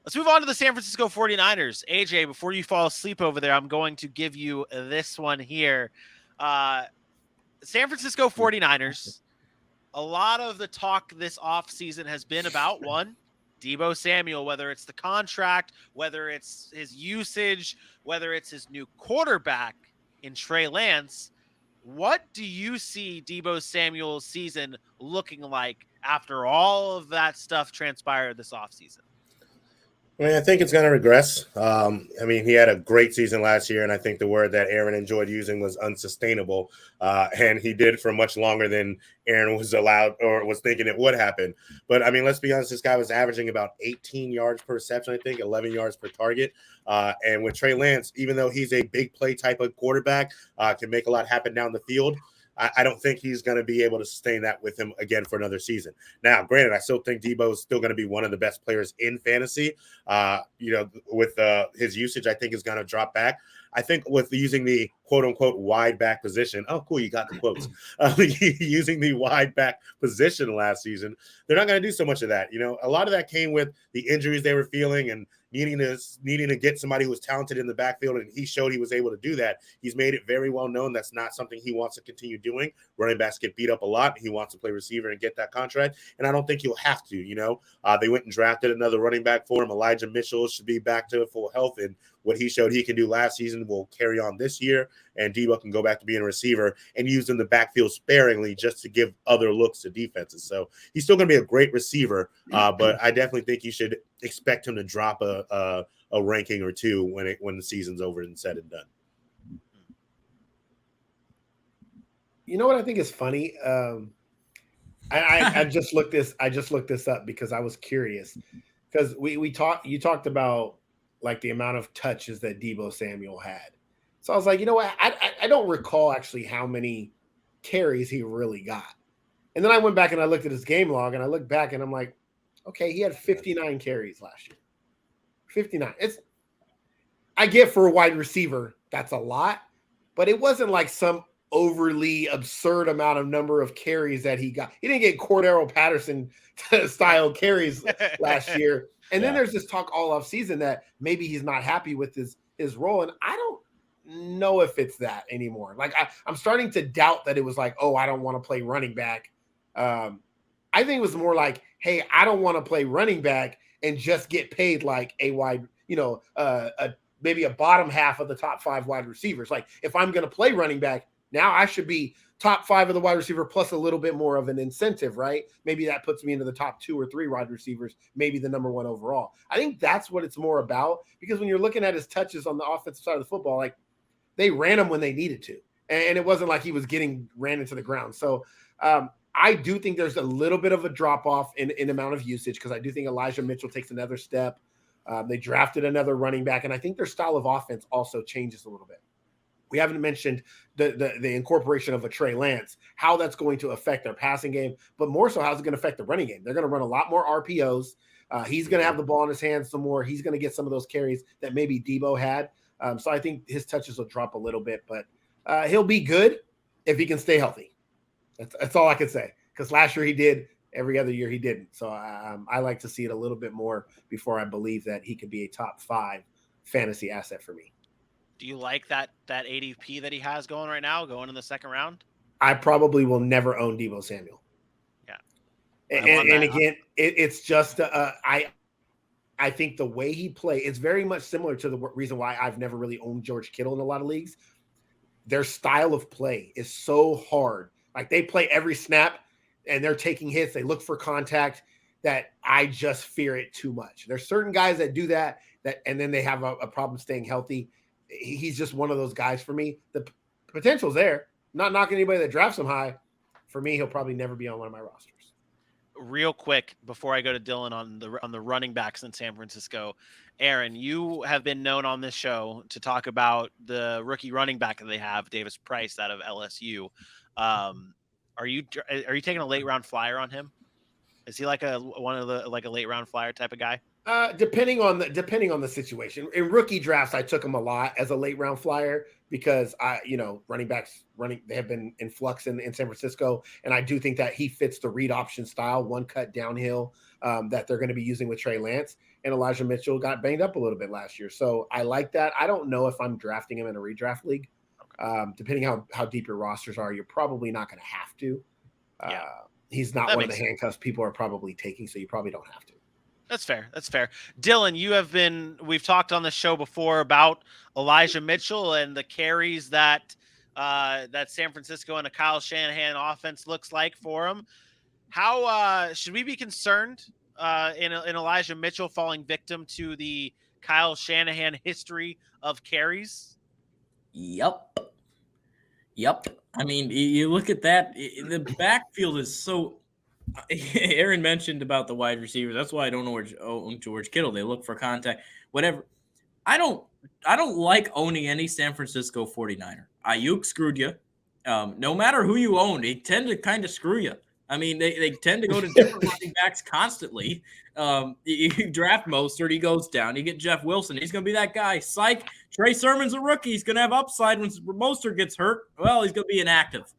Let's move on to the San Francisco 49ers. AJ, before you fall asleep over there, I'm going to give you this one here. San Francisco 49ers, a lot of the talk this offseason has been about one, Deebo Samuel, whether it's the contract, whether it's his usage, whether it's his new quarterback in Trey Lance. What do you see Deebo Samuel's season looking like after all of that stuff transpired this offseason? I mean, I think it's going to regress. I mean, he had a great season last year, and I think the word that Aaron enjoyed using was unsustainable. And he did for much longer than Aaron was allowed or was thinking it would happen. But, I mean, let's be honest, this guy was averaging about 18 yards per reception, I think, 11 yards per target. And with Trey Lance, even though he's a big play type of quarterback, can make a lot happen down the field, I don't think he's going to be able to sustain that with him again for another season. Now, granted, I still think Deebo is still going to be one of the best players in fantasy. With his usage, I think is going to drop back. I think with using the quote-unquote wide back position, oh, cool, you got the quotes, using the wide back position last season, they're not going to do so much of that. A lot of that came with the injuries they were feeling and needing to get somebody who was talented in the backfield, and he showed he was able to do that. He's made it very well known that's not something he wants to continue doing. Running backs get beat up a lot. He wants to play receiver and get that contract, and I don't think he'll have to. They went and drafted another running back for him. Elijah Mitchell should be back to full health, and what he showed he can do last season will carry on this year, and Deebo can go back to being a receiver and use in the backfield sparingly just to give other looks to defenses. So he's still going to be a great receiver, but I definitely think you should expect him to drop a ranking or two when the season's over and said and done. You know what I think is funny? I just looked this up because I was curious, because you talked about like the amount of touches that Deebo Samuel had. So I was like, you know what? I don't recall actually how many carries he really got. And then I went back and I looked at his game log and I looked back and I'm like, okay, he had 59 carries last year. 59. I get for a wide receiver, that's a lot, but it wasn't like some overly absurd amount of number of carries that he got. He didn't get Cordero Patterson style carries last year. And then there's this talk all off season that maybe he's not happy with his role. And I don't know if it's that anymore. Like I'm starting to doubt that it was like, oh, I don't want to play running back. I think it was more like, hey, I don't want to play running back and just get paid like a wide, maybe a bottom half of the top 5 wide receivers. Like if I'm going to play running back, now I should be top 5 of the wide receiver plus a little bit more of an incentive, right? Maybe that puts me into the top 2 or 3 wide receivers, maybe the number 1 overall. I think that's what it's more about, because when you're looking at his touches on the offensive side of the football, like they ran him when they needed to. And it wasn't like he was getting ran into the ground. So I do think there's a little bit of a drop-off in amount of usage, because I do think Elijah Mitchell takes another step. They drafted another running back, and I think their style of offense also changes a little bit. We haven't mentioned the incorporation of a Trey Lance, how that's going to affect their passing game, but more so how's it going to affect the running game. They're going to run a lot more RPOs. He's going to have the ball in his hands some more. He's going to get some of those carries that maybe Deebo had. So I think his touches will drop a little bit, but he'll be good if he can stay healthy. That's all I can say, because last year he did. Every other year he didn't. So I like to see it a little bit more before I believe that he could be a top 5 fantasy asset for me. Do you like that ADP that he has going right now, going in the second round? I probably will never own Deebo Samuel. Yeah. And again, it's just I think the way he plays, it's very much similar to the reason why I've never really owned George Kittle in a lot of leagues. Their style of play is so hard. Like they play every snap and they're taking hits. They look for contact, that I just fear it too much. There's certain guys that do that and then they have a problem staying healthy. He's just one of those guys for me. The potential's there. Not knocking anybody that drafts him high. For me, he'll probably never be on one of my rosters. Real quick, before I go to Dylan on the running backs in San Francisco, Aaron, you have been known on this show to talk about the rookie running back that they have, Davis Price, out of LSU. Are you taking a late round flyer on him? Is he like a late round flyer type of guy? Depending on the situation. In rookie drafts, I took him a lot as a late round flyer because running backs they have been in flux in San Francisco, and I do think that he fits the read option style, one cut downhill that they're going to be using with Trey Lance. and Elijah Mitchell got banged up a little bit last year. So I like that. I don't know if I'm drafting him in a redraft league. Depending how deep your rosters are, you're probably not going to have to. He's not one of the handcuffs people are probably taking, so you probably don't have to. That's fair. That's fair. Dylan, we've talked on the show before about Elijah Mitchell and the carries that San Francisco and a Kyle Shanahan offense looks like for him. How should we be concerned in Elijah Mitchell falling victim to the Kyle Shanahan history of carries? Yep. I mean, you look at that. The backfield is so. Aaron mentioned about the wide receivers. That's why I don't own George Kittle. They look for contact, whatever. I don't like owning any San Francisco 49er. Ayuk screwed you. No matter who you own, they tend to kind of screw you. I mean, they tend to go to different running backs constantly. You draft Mostert, he goes down. You get Jeff Wilson, he's going to be that guy. Psych, Trey Sermon's a rookie. He's going to have upside when Mostert gets hurt. Well, he's going to be inactive.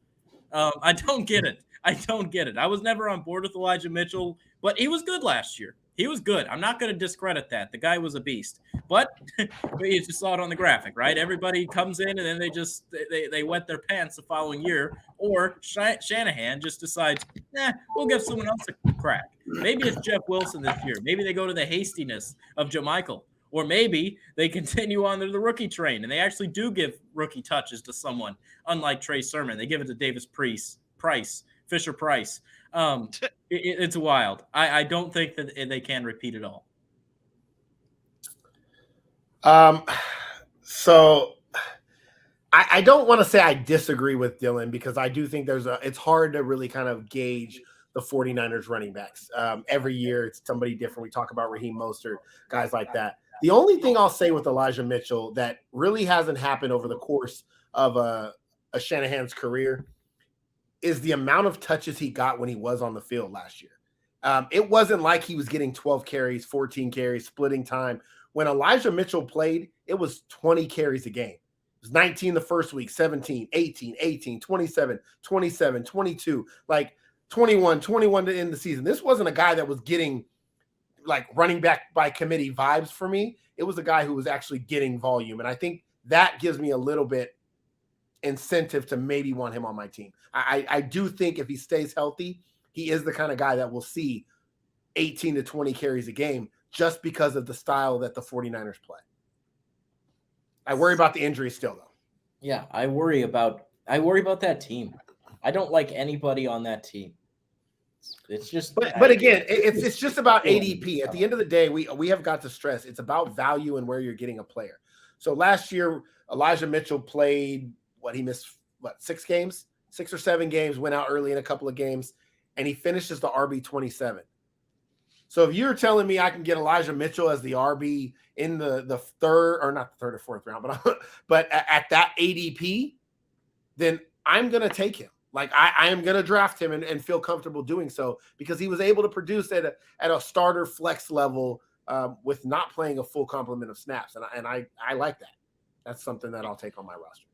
I don't get it. I was never on board with Elijah Mitchell, but he was good last year. He was good. I'm not going to discredit that. The guy was a beast. But you just saw it on the graphic, right? Everybody comes in and then they wet their pants the following year. Or Shanahan just decides, we'll give someone else a crack. Maybe it's Jeff Wilson this year. Maybe they go to the hastiness of Jermichael. Or maybe they continue on to the rookie train and they actually do give rookie touches to someone, unlike Trey Sermon. They give it to Davis Fisher Price. It's wild. I don't think that they can repeat it all. So I don't want to say I disagree with Dylan because I do think it's hard to really kind of gauge the 49ers running backs. Every year it's somebody different. We talk about Raheem Mostert, guys like that. The only thing I'll say with Elijah Mitchell that really hasn't happened over the course of a Shanahan's career is the amount of touches he got when he was on the field last year. It wasn't like he was getting 12 carries, 14 carries, splitting time. When Elijah Mitchell played, it was 20 carries a game. It was 19 the first week, 17, 18, 27, 27, 22, like 21 to end the season. This wasn't a guy that was getting like running back by committee vibes for me. It was a guy who was actually getting volume. And I think that gives me a little bit incentive to maybe want him on my team. I do think if he stays healthy, he is the kind of guy that will see 18 to 20 carries a game just because of the style that the 49ers play. I worry about the injury still, though. Yeah, I worry about that team. I don't like anybody on that team. It's just but again, it's just about ADP. At the end of the day, we have got to stress it's about value and where you're getting a player. So last year, Elijah Mitchell played he missed 6 or 7 games, went out early in a couple of games, and he finishes the RB 27. So if you're telling me I can get Elijah Mitchell as the RB in the third, or not the third or fourth round, but at that ADP, then I'm going to take him. Like I am going to draft him and feel comfortable doing so because he was able to produce at a starter flex level with not playing a full complement of snaps. And I like that. That's something that I'll take on my roster.